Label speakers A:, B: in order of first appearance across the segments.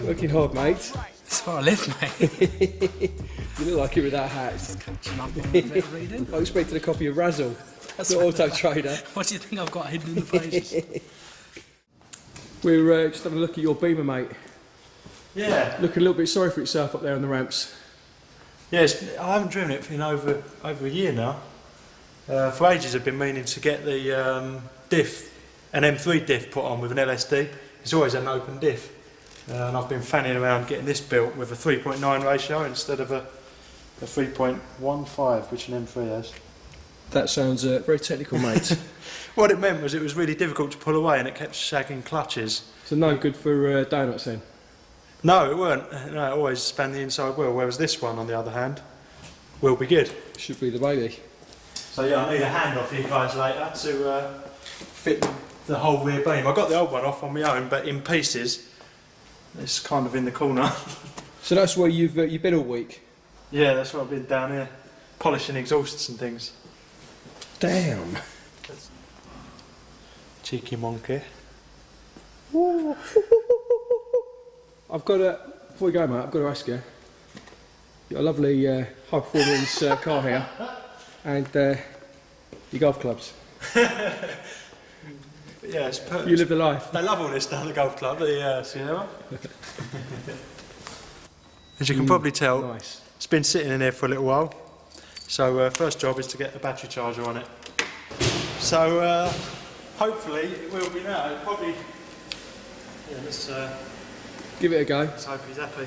A: Working hard, mate.
B: That's where I live, mate.
A: You look like it with that hat.
B: Just catching up on a bit of reading.
A: I expected a copy of Razzle,
B: That's
A: the
B: right.
A: Auto Trader.
B: What do you think I've got hidden in the pages?
A: We're just having a look at your Beamer, mate.
C: Yeah.
A: Looking a little bit sorry for itself up there on the ramps.
C: Yes, I haven't driven it in over a year now. For ages I've been meaning to get the diff, an M3 diff put on with an LSD. It's always an open diff. And I've been fanning around getting this built with a 3.9 ratio instead of a 3.15, which an M3 has.
A: That sounds very technical, mate.
C: What it meant was it was really difficult to pull away and it kept shagging clutches.
A: So no good for donuts then?
C: No, it weren't. No, it always span the inside wheel, whereas this one, on the other hand, will be good.
A: Should be the baby.
C: So yeah, I need a hand off you guys later to fit the whole rear beam. I got the old one off on my own, but in pieces. It's kind of in the corner.
A: So that's where you've been all week?
C: Yeah, that's where I've been down here, polishing exhausts and things.
A: Damn.
C: Cheeky monkey.
A: I've got a, before we go, mate, I've got to ask you. You've got a lovely high performance car here, and your golf clubs.
C: Yeah, it's perfect.
A: You live the life.
C: They love all this down the golf club, the Sierra. As you can probably tell,
A: Nice.
C: it's been sitting in here for a little while. So first job is to get the battery charger on it. So hopefully it will be now. It'll probably. Yeah, let's
A: Give it a go.
C: hope he's happy.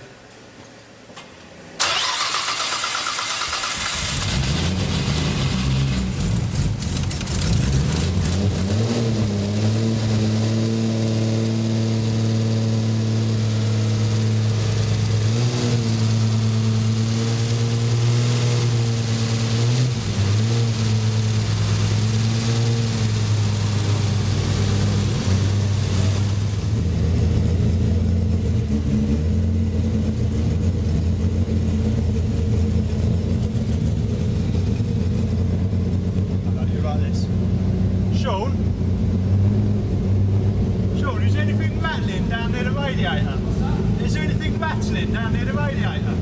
C: Sean, is there anything rattling down near the radiator? Is there anything rattling down near the radiator?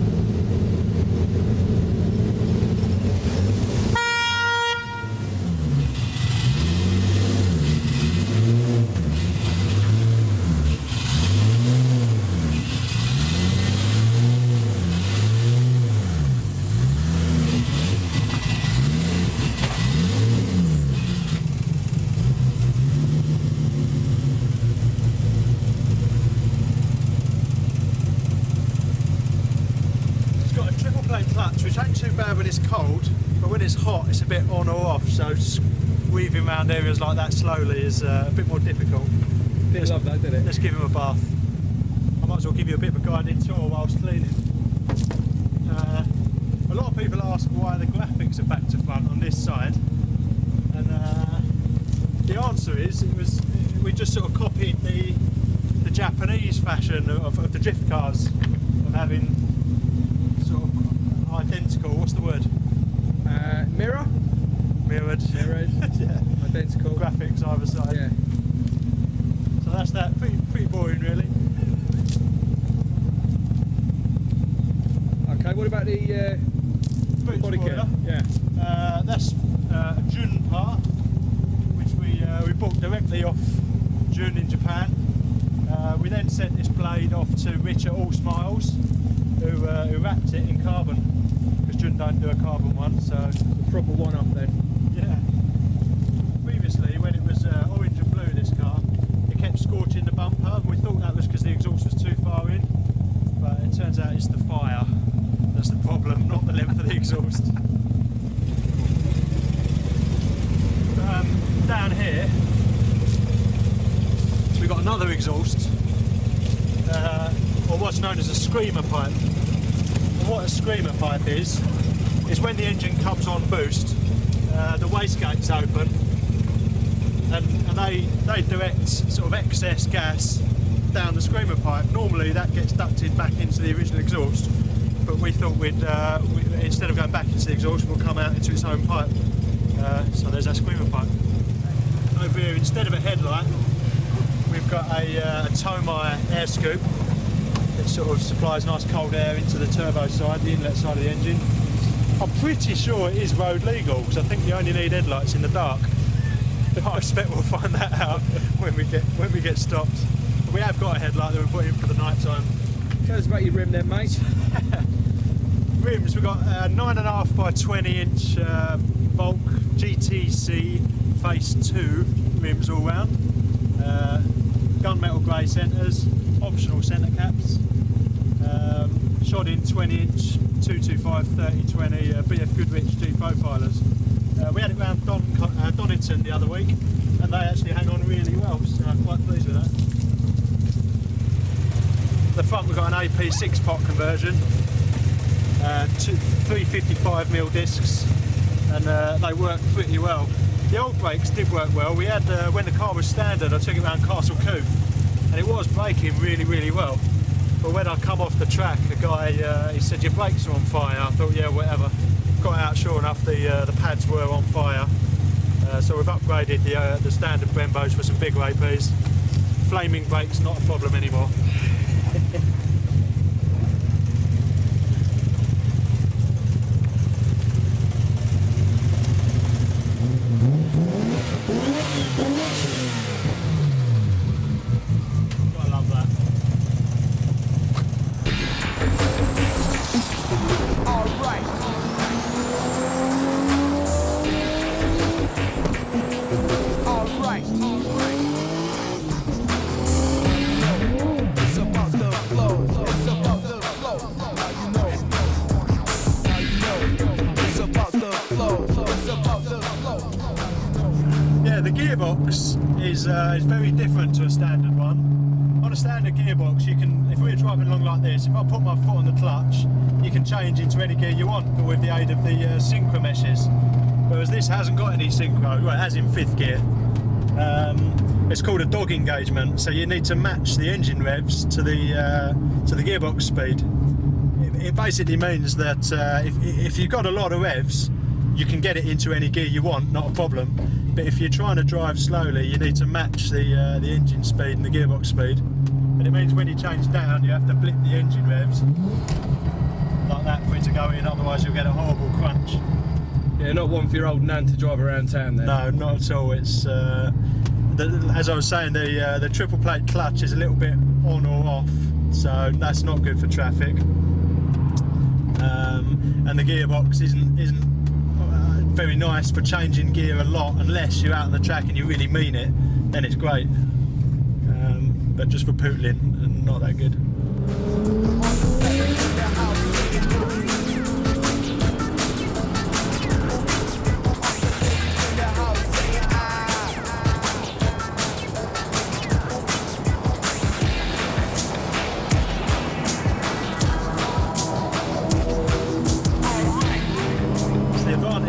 C: Clutch, which ain't too bad when it's cold, but when it's hot it's a bit on or off, so just weaving around areas like that slowly is a bit more difficult.
A: Didn't love that, did it?
C: Let's give him a bath. I might as well give you a bit of a guided tour whilst cleaning. A lot of people ask why the graphics are back to front on this side, and the answer is we just sort of copied the Japanese fashion of the drift cars, of having sort of identical, what's the word?
A: Mirror?
C: Mirrored. Yeah.
A: Identical.
C: Graphics either side.
A: Yeah.
C: So that's that. Pretty boring really.
A: Okay, what about the body kit? Yeah.
C: That's a Jun part, which we bought directly off Jun in Japan. We then sent this blade off to Rich at All Smiles, who wrapped it in carbon, because Jun don't do a carbon one, so
A: The proper one off then.
C: yeah. Previously, when it was orange and blue, this car, it kept scorching the bumper, and we thought that was because the exhaust was too far in, but it turns out it's the fire that's the problem, not the length of the exhaust. got another exhaust, or what's known as a screamer pipe. And what a screamer pipe is when the engine comes on boost, the wastegate's open, and they direct sort of excess gas down the screamer pipe. Normally that gets ducted back into the original exhaust, but we thought instead of going back into the exhaust, we'll come out into its own pipe. So there's our screamer pipe. Over here, instead of a headlight, we've got a Tomei air scoop that sort of supplies nice cold air into the turbo side, the inlet side of the engine. I'm pretty sure it is road legal, because I think you only need headlights in the dark. I expect we'll find that out when we get stopped. But we have got a headlight that we put in for the night time.
A: Tell us about your rim then, mate.
C: Rims, we've got 9.5 by 20 inch Volk GTC Phase 2 rims all round. Gunmetal grey centres, optional centre caps. Shod in 20 inch 225 3020 BF Goodrich G profilers. We had it round Donington the other week, and they actually hang on really well, so I'm quite pleased with that. The front we've got an AP 6-pot conversion, 355mm discs, and they work pretty well. The old brakes did work well. We had, when the car was standard, I took it around Castle Coombe, and it was braking really, really well. But when I come off the track, the guy, he said, your brakes are on fire. I thought, yeah, whatever. Got out, sure enough, the pads were on fire. So we've upgraded the standard Brembos for some bigger APs. Flaming brakes, not a problem anymore. I love that. Yeah, the gearbox is very different to a standard one. On a standard gearbox, you can, if we're driving along like this, if I put my foot on the clutch, you can change into any gear you want, but with the aid of the synchro meshes. Whereas this hasn't got any synchro, well, it has in 5th gear. It's called a dog engagement, so you need to match the engine revs to the gearbox speed. It basically means that if you've got a lot of revs, you can get it into any gear you want, not a problem. But if you're trying to drive slowly, you need to match the engine speed and the gearbox speed. And it means when you change down, you have to blip the engine revs like that for it to go in, otherwise you'll get a horrible crunch.
A: Yeah, not one for your old nan to drive around town there.
C: No, not at all. It's as I was saying, the triple plate clutch is a little bit on or off, so that's not good for traffic. And the gearbox isn't very nice for changing gear a lot, unless you're out on the track and you really mean it, then it's great. But just for pootling, not that good.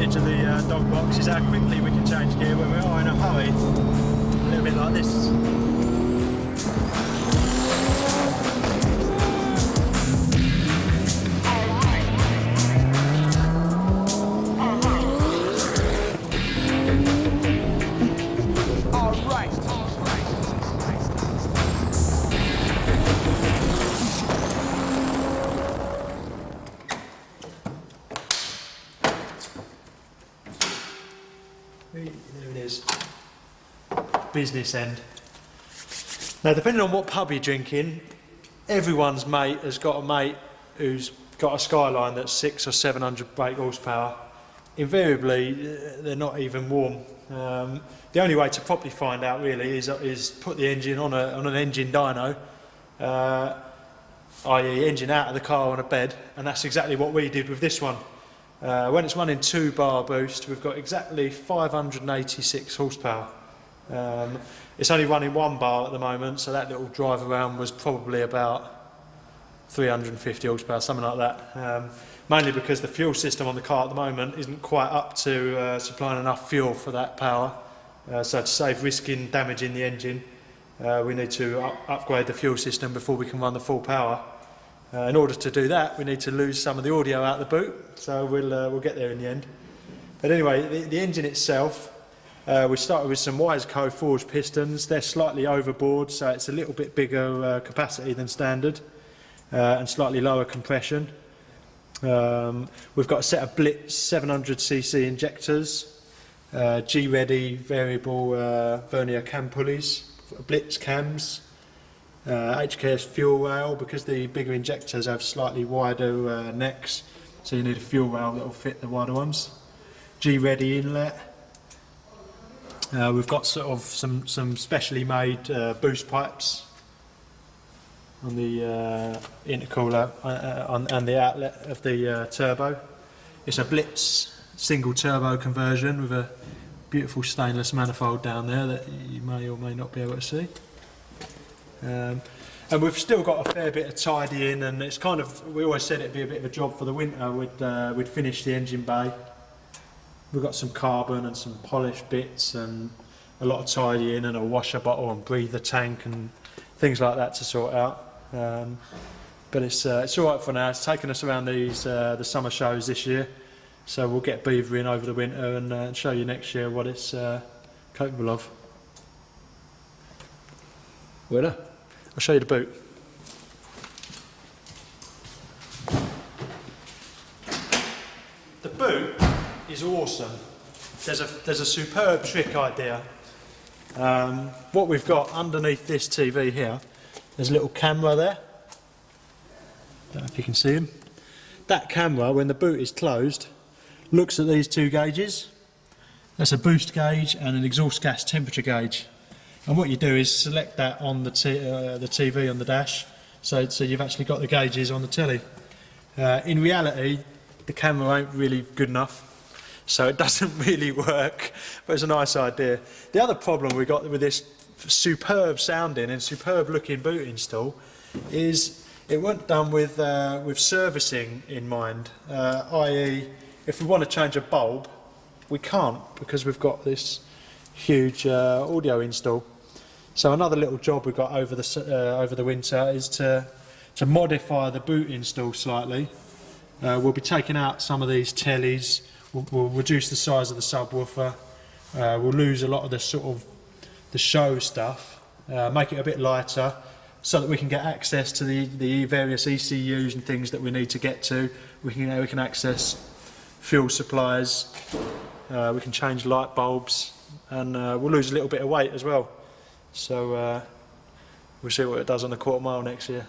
C: Of the dog box is how quickly we can change gear when we are in a hurry. A little bit like this. There it is. Business end. Now, depending on what pub you're drinking, everyone's mate has got a mate who's got a Skyline that's 600 or 700 brake horsepower. Invariably, they're not even warm. The only way to properly find out really is put the engine on an engine dyno, i.e. engine out of the car on a bed, and that's exactly what we did with this one. When it's running 2 bar boost, we've got exactly 586 horsepower. It's only running 1 bar at the moment, so that little drive around was probably about 350 horsepower, something like that. Mainly because the fuel system on the car at the moment isn't quite up to supplying enough fuel for that power. So to save risking damaging the engine, we need to upgrade the fuel system before we can run the full power. In order to do that, we need to lose some of the audio out the boot, so we'll get there in the end. But anyway, the engine itself, we started with some Wiseco forged pistons. They're slightly overboard, so it's a little bit bigger capacity than standard, and slightly lower compression. We've got a set of Blitz 700cc injectors, G-ready variable vernier cam pulleys, Blitz cams, HKS fuel rail, because the bigger injectors have slightly wider necks, so you need a fuel rail that will fit the wider ones. G-ready inlet. We've got sort of some specially made boost pipes on the intercooler and the outlet of the turbo. It's a Blitz single turbo conversion with a beautiful stainless manifold down there that you may or may not be able to see. And we've still got a fair bit of tidying, and it's kind of, we always said it'd be a bit of a job for the winter. We'd finish the engine bay. We've got some carbon and some polished bits and a lot of tidying and a washer bottle and breather tank and things like that to sort out. But it's all right for now. It's taken us around the summer shows this year, so we'll get beavering over the winter and show you next year what it's capable of.
A: Winner.
C: I'll show you the boot. The boot is awesome. There's a superb trick idea. What we've got underneath this TV here, there's a little camera there. Don't know if you can see him. That camera, when the boot is closed, looks at these 2 gauges. That's a boost gauge and an exhaust gas temperature gauge. And what you do is select that on the TV on the dash, so you've actually got the gauges on the telly. In reality, the camera ain't really good enough, so it doesn't really work, but it's a nice idea. The other problem we got with this superb sounding and superb looking boot install is it wasn't done with servicing in mind, i.e. if we want to change a bulb, we can't, because we've got this huge audio install. So another little job we've got over the winter is to modify the boot install slightly. We'll be taking out some of these tellies. We'll reduce the size of the subwoofer. We'll lose a lot of the sort of the show stuff. Make it a bit lighter, so that we can get access to the various ECUs and things that we need to get to. We can access fuel supplies. We can change light bulbs, and we'll lose a little bit of weight as well. So we'll see what it does on the quarter mile next year.